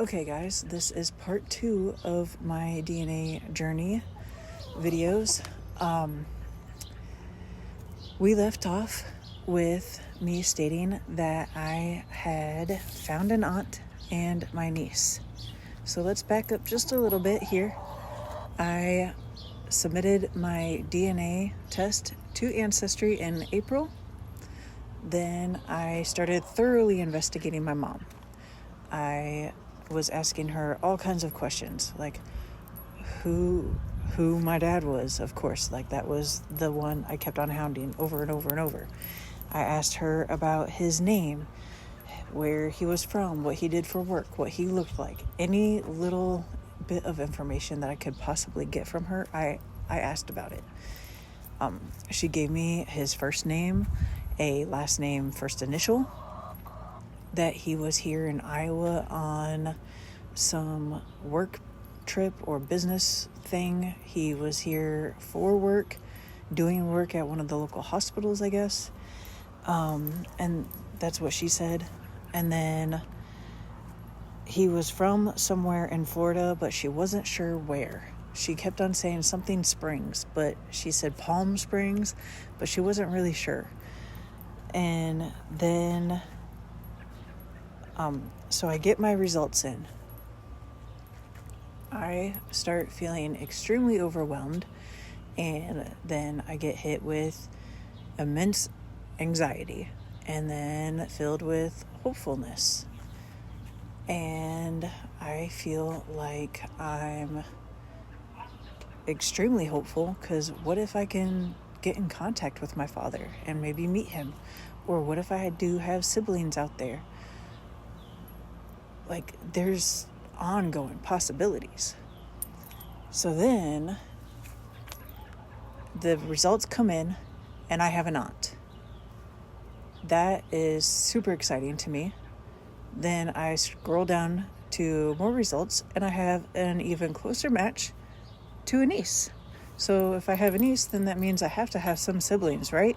Okay, guys, this is part 2 of my DNA journey videos. We left off with me stating that I had found an aunt and my niece. So let's back up just a little bit here. I submitted my DNA test to Ancestry in April. Then I started thoroughly investigating my mom. I was asking her all kinds of questions, like who my dad was, of course. Like, that was the one I kept on hounding over and over and over. I asked her about his name, where he was from, what he did for work, what he looked like. Any little bit of information that I could possibly get from her, I asked about it. She gave me his first name, a last name, first initial, that he was here in Iowa on some work trip or business thing. He was here for work, doing work at one of the local hospitals, I guess. And that's what she said. And then he was from somewhere in Florida, but she wasn't sure where. She kept on saying something Springs, but she said Palm Springs, but she wasn't really sure. And then so I get my results in. I start feeling extremely overwhelmed, and then I get hit with immense anxiety, and then filled with hopefulness. And I feel like I'm extremely hopeful, because what if I can get in contact with my father and maybe meet him? Or what if I do have siblings out there? Like, there's ongoing possibilities. So then the results come in, and I have an aunt. That is super exciting to me. Then I scroll down to more results, and I have an even closer match to a niece. So if I have a niece, then that means I have to have some siblings, right?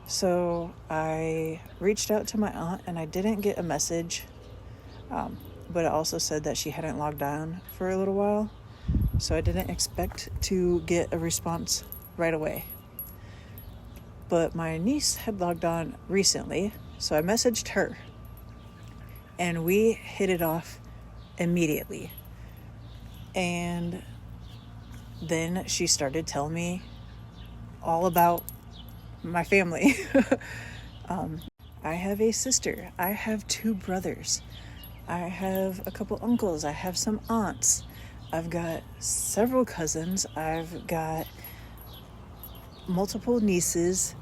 So I reached out to my aunt, and I didn't get a message. But it also said that she hadn't logged on for a little while, so I didn't expect to get a response right away. But my niece had logged on recently, so I messaged her, and we hit it off immediately. And then she started telling me all about my family. I have a sister. I have 2 brothers. I have a couple uncles. I have some aunts. I've got several cousins. I've got multiple nieces.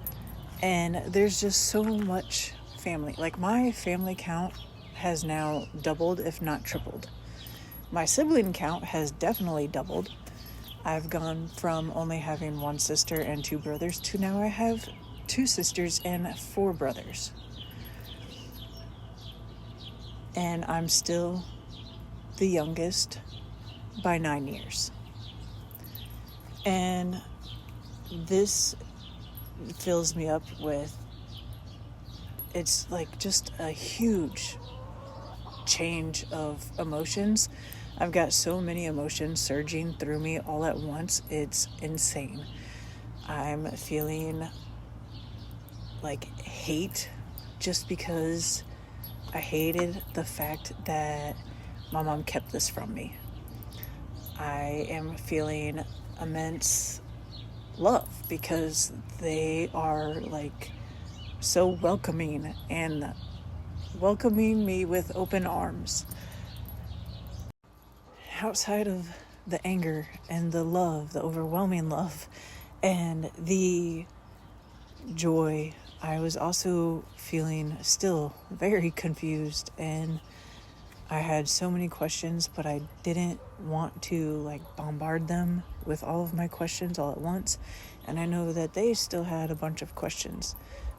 And there's just so much family. Like, my family count has now doubled, if not tripled. My sibling count has definitely doubled. I've gone from only having 1 sister and 2 brothers to now I have 2 sisters and 4 brothers. And I'm still the youngest by 9 years. And this fills me up with, it's like just a huge change of emotions. I've got so many emotions surging through me all at once. It's insane. I'm feeling like hate, just because I hated the fact that my mom kept this from me. I am feeling immense love, because they are like so welcoming and welcoming me with open arms. Outside of the anger and the love, the overwhelming love and the joy, I was also feeling still very confused, and I had so many questions, but I didn't want to bombard them with all of my questions all at once. And I know that they still had a bunch of questions.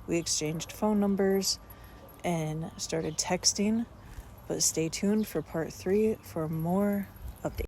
We exchanged phone numbers and started texting, but stay tuned for part 3 for more updates.